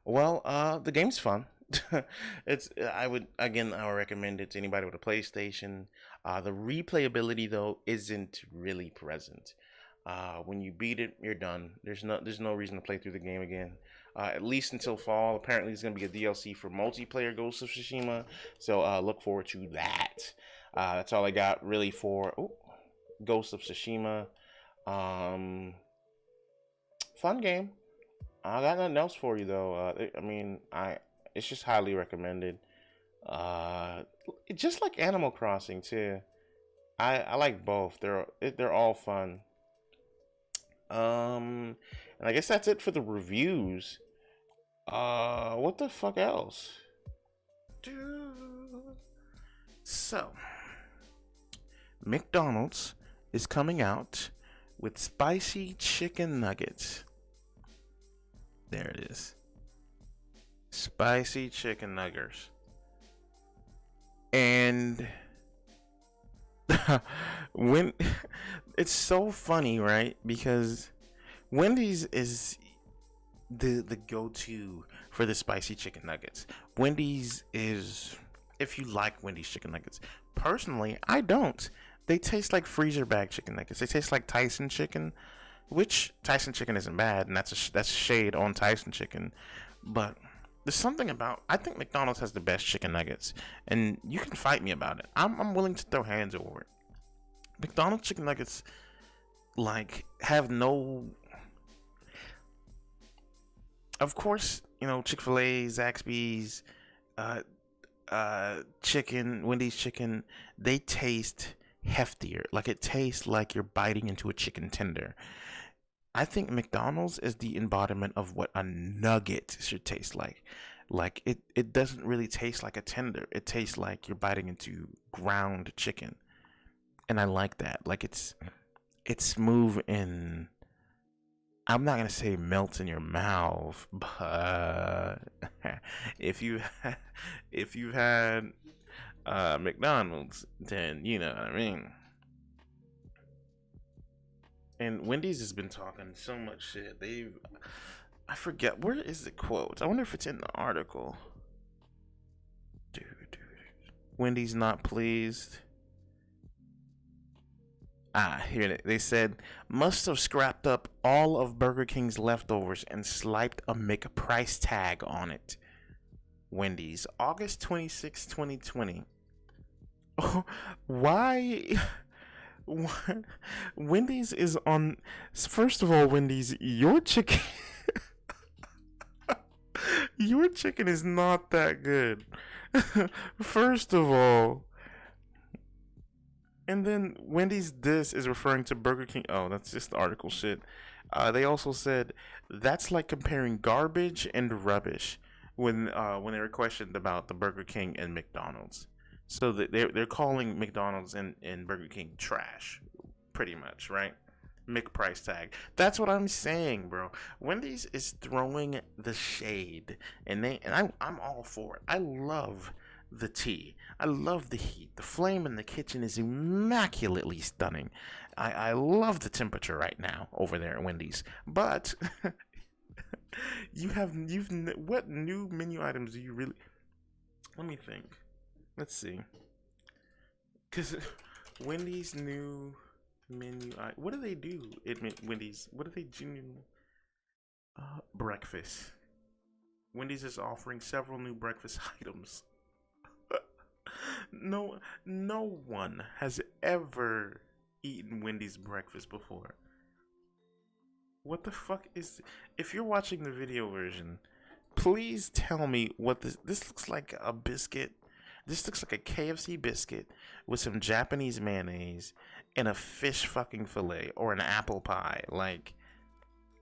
Well, the game's fun. I would recommend it to anybody with a PlayStation. The replayability though isn't really present. When you beat it, you're done. There's no reason to play through the game again. At least until fall. Apparently, there's gonna be a DLC for multiplayer Ghost of Tsushima. So look forward to that. That's all I got really for Ghost of Tsushima. Fun game. I got nothing else for you though. It's just highly recommended. Uh, just like Animal Crossing too. I like both. They're all fun. And I guess that's it for the reviews. What the fuck else? So, McDonald's is coming out with spicy chicken nuggets. There it is. Spicy chicken nuggets. And when it's so funny, right? Because Wendy's is the go-to for the spicy chicken nuggets. Wendy's is, if you like Wendy's chicken nuggets. Personally, I don't. They taste like freezer bag chicken nuggets. They taste like Tyson chicken, which Tyson chicken isn't bad, and that's shade on Tyson chicken. But there's something about, I think McDonald's has the best chicken nuggets, and you can fight me about it. I'm willing to throw hands over it. McDonald's chicken nuggets like have no. Of course, you know, Chick-fil-A, Zaxby's, chicken, Wendy's chicken, they taste heftier. Like it tastes like you're biting into a chicken tender. I think McDonald's is the embodiment of what a nugget should taste like. Like it doesn't really taste like a tender. It tastes like you're biting into ground chicken. And I like that. Like it's smooth and I'm not gonna say melts in your mouth, but if you if you've had McDonald's, then you know what I mean. And Wendy's has been talking so much shit. I forget, where is the quote? I wonder if it's in the article. Dude. Wendy's not pleased. Here it is. They said, must have scrapped up all of Burger King's leftovers and swiped a McPrice tag on it. Wendy's, August 26, 2020. Oh, why? Wendy's is on. First of all, Wendy's, your chicken. Your chicken is not that good. First of all. And then Wendy's this is referring to Burger King. Oh, that's just the article shit. They also said that's like comparing garbage and rubbish when they were questioned about the Burger King and McDonald's. So they're calling McDonald's and Burger King trash, pretty much, right? McPrice tag. That's what I'm saying, bro. Wendy's is throwing the shade, and I'm all for it. I love the tea. I love the heat. The flame in the kitchen is immaculately stunning. I love the temperature right now over there at Wendy's. But what new menu items do you really? Let me think. Let's see. Cause Wendy's new menu. What do they do at Wendy's? What do they do? Breakfast. Wendy's is offering several new breakfast items. No one has ever eaten Wendy's breakfast before. What the fuck is? If you're watching the video version, please tell me what this looks like. A biscuit. This looks like a KFC biscuit with some Japanese mayonnaise and a fish fucking fillet or an apple pie. Like,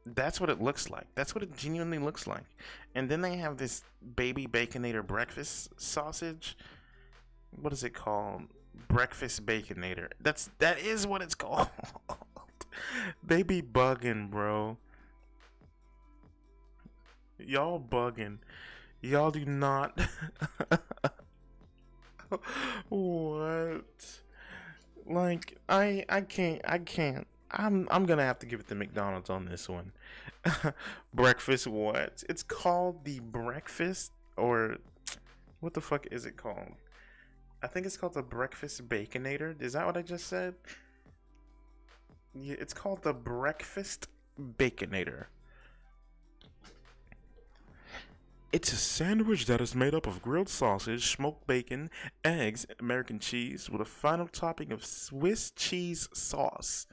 that's what it looks like. That's what it genuinely looks like. And then they have this baby Baconator breakfast sausage. What is it called? Breakfast Baconator. That is what it's called. They be bugging, bro. Y'all bugging. Y'all do not. What? Like I can't. I'm gonna have to give it to McDonald's on this one. Breakfast what? It's called the breakfast or What the fuck is it called? I think it's called the Breakfast Baconator. Is that what I just said? Yeah, it's called the Breakfast Baconator. It's a sandwich that is made up of grilled sausage, smoked bacon, eggs, American cheese, with a final topping of Swiss cheese sauce.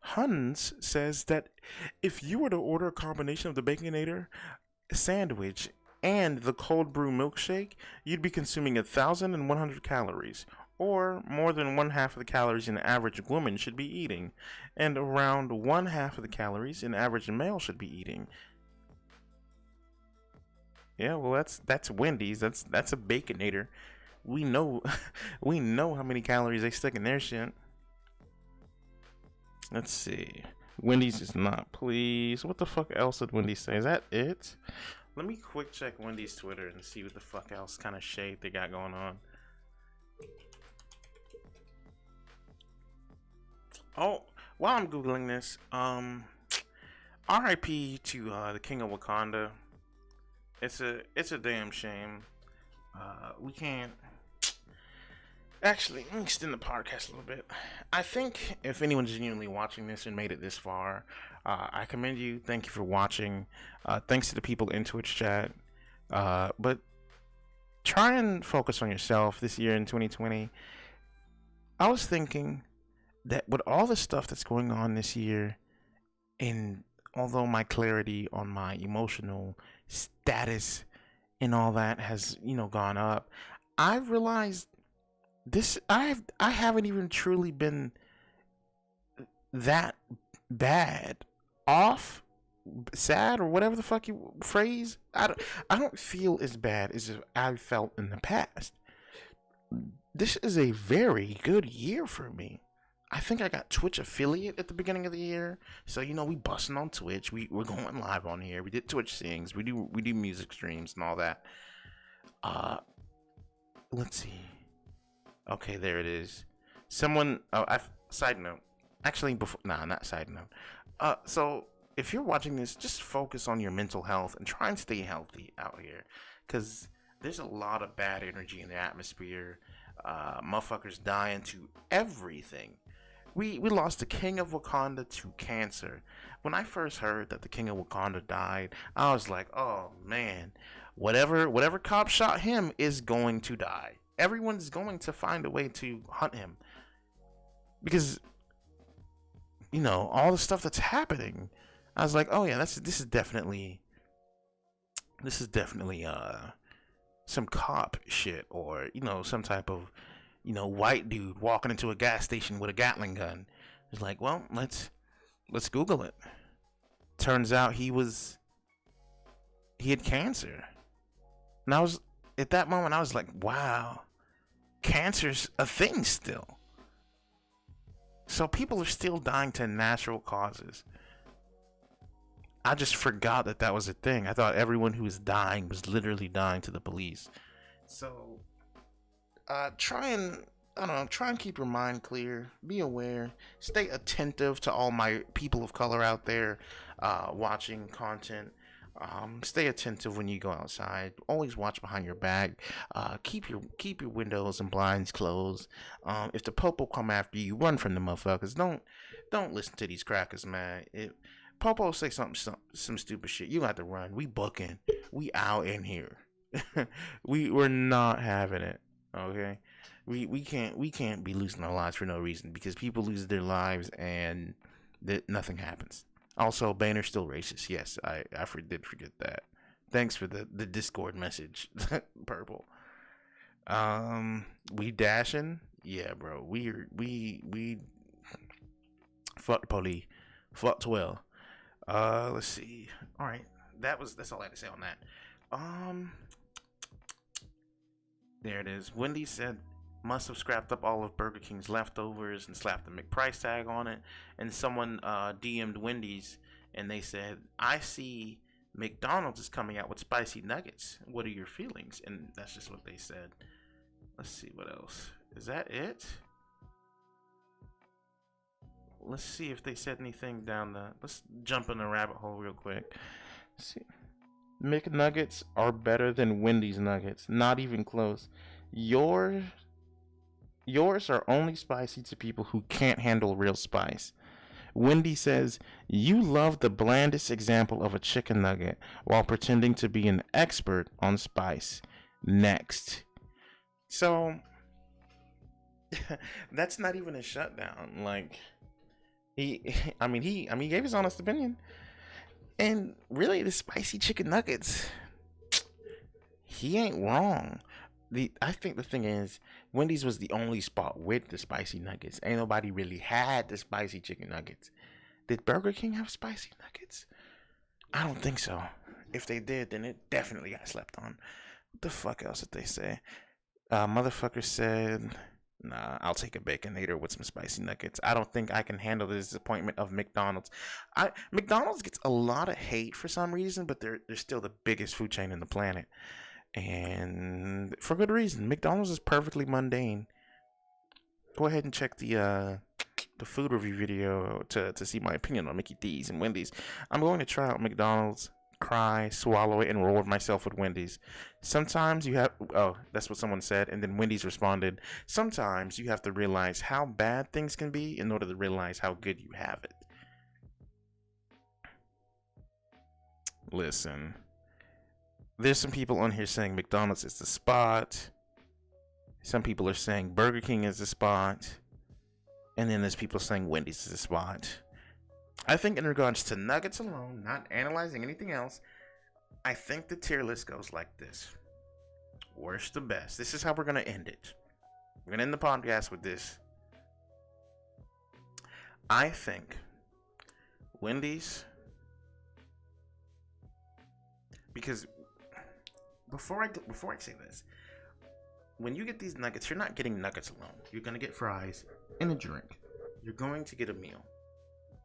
Hans says that if you were to order a combination of the Baconator sandwich and the cold brew milkshake, you'd be consuming 1,100 calories, or more than one half of the calories an average woman should be eating, and around one half of the calories an average male should be eating. Yeah, well, that's Wendy's. That's a Baconator. We know, we know how many calories they stick in their shit. Let's see. Wendy's is not pleased. What the fuck else did Wendy's say? Is that it? Let me quick check Wendy's Twitter and see what the fuck else kind of shade they got going on. Oh, while I'm googling this, R.I.P. to the King of Wakanda. It's a damn shame. We can't. Actually, let me extend the podcast a little bit. I think if anyone's genuinely watching this and made it this far, I commend you. Thank you for watching. Thanks to the people in Twitch chat. But try and focus on yourself this year in 2020. I was thinking that with all the stuff that's going on this year, and although my clarity on my emotional status and all that has, gone up, I've realized I haven't even truly been that bad off, sad, or whatever the fuck you phrase. I don't feel as bad as I felt in the past. This is a very good year for me. I think I got Twitch affiliate at the beginning of the year, so we busting on Twitch. We're going live on here. We did Twitch sings. We do music streams and all that. Let's see. Okay, there it is. Someone. Side note. Actually, not side note. So if you're watching this, just focus on your mental health and try and stay healthy out here, because there's a lot of bad energy in the atmosphere. Motherfuckers dying to everything. We lost the King of Wakanda to cancer. When I first heard that the King of Wakanda died, I was like, oh man, whatever cop shot him is going to die. Everyone's going to find a way to hunt him. Because, all the stuff that's happening. I was like, oh yeah, this is definitely some cop shit, or some type of white dude walking into a gas station with a Gatling gun. It's like, well, let's Google it. Turns out he had cancer. And at that moment I was like, wow, cancer's a thing still. So people are still dying to natural causes. I just forgot that was a thing. I thought everyone who was dying was literally dying to the police. So try and keep your mind clear. Be aware. Stay attentive to all my people of color out there watching content. Stay attentive when you go outside. Always watch behind your back. Keep your windows and blinds closed. If the popo come after you, run from the motherfuckers. Don't listen to these crackers, man. Popo say some stupid shit, you got to run. We booking. We out in here. we're not having it. Okay, we can't be losing our lives for no reason, because people lose their lives and nothing happens. Also, Behner's still racist. Yes, I did forget that. Thanks for the Discord message, Purple. We dashing? Yeah, bro. We fuck the police. Fuck 12. Let's see. All right, that's all I had to say on that. There it is. Wendy said must have scrapped up all of Burger King's leftovers and slapped the McPrice tag on it. And someone DM'd Wendy's and they said, I see McDonald's is coming out with spicy nuggets. What are your feelings? And that's just what they said. Let's see what else. Is that it? Let's see if they said anything down the. Let's jump in the rabbit hole real quick. Let's see. McNuggets are better than Wendy's nuggets. Not even close. Yours yours are only spicy to people who can't handle real spice. Wendy says, "You love the blandest example of a chicken nugget while pretending to be an expert on spice." Next. So, that's not even a shutdown. Like, he gave his honest opinion. And really, the spicy chicken nuggets, he ain't wrong. I think the thing is, Wendy's was the only spot with the spicy nuggets. Ain't nobody really had the spicy chicken nuggets. Did Burger King have spicy nuggets? I don't think so. If they did, then it definitely got slept on. What the fuck else did they say? Motherfucker said, "Nah, I'll take a Baconator with some spicy nuggets. I don't think I can handle the disappointment of McDonald's." McDonald's gets a lot of hate for some reason, but they're still the biggest food chain in the planet. And for good reason. McDonald's is perfectly mundane. Go ahead and check the food review video to see my opinion on Mickey D's and Wendy's. I'm going to try out McDonald's, cry, swallow it, and reward myself with Wendy's. Sometimes you have, oh, that's what someone said, and then Wendy's responded, "Sometimes you have to realize how bad things can be in order to realize how good you have it." Listen, there's some people on here saying McDonald's is the spot. Some people are saying Burger King is the spot. And then there's people saying Wendy's is the spot. I think in regards to nuggets alone, not analyzing anything else, I think the tier list goes like this. Worst to best. This is how we're going to end it. We're going to end the podcast with this. I think Wendy's, because before I say this, when you get these nuggets, you're not getting nuggets alone. You're going to get fries and a drink. You're going to get a meal.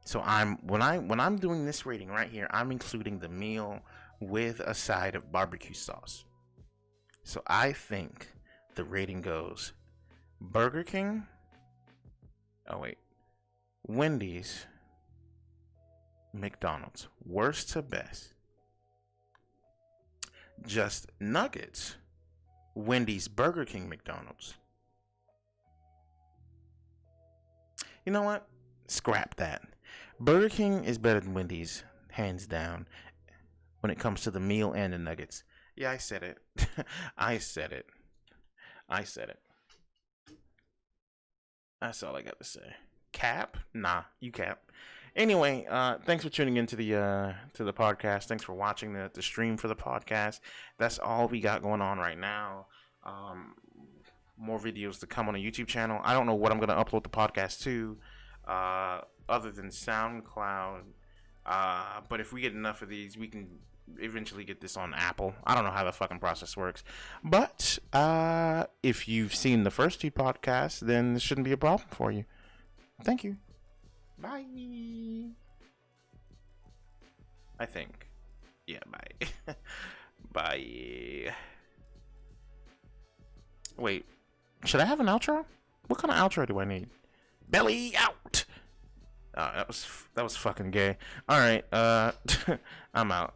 So when I'm doing this rating right here, I'm including the meal with a side of barbecue sauce. So I think the rating goes Burger King. Oh wait. Wendy's, McDonald's. Worst to best. Just nuggets. Wendy's, Burger King, McDonald's. You know what? Scrap that. Burger King is better than Wendy's, hands down, when it comes to the meal and the nuggets. Yeah, I said it. I said it. That's all I got to say. Cap? Nah, you cap. Anyway, thanks for tuning into the podcast. Thanks for watching the stream for the podcast. That's all we got going on right now. More videos to come on the YouTube channel. I don't know what I'm going to upload the podcast to, other than SoundCloud. But if we get enough of these, we can eventually get this on Apple. I don't know how the fucking process works. But if you've seen the first two podcasts, then this shouldn't be a problem for you. Thank you. Bye. I think. Yeah, bye. Bye. Wait, should I have an outro? What kind of outro do I need? Belly out. That was fucking gay. All right, I'm out.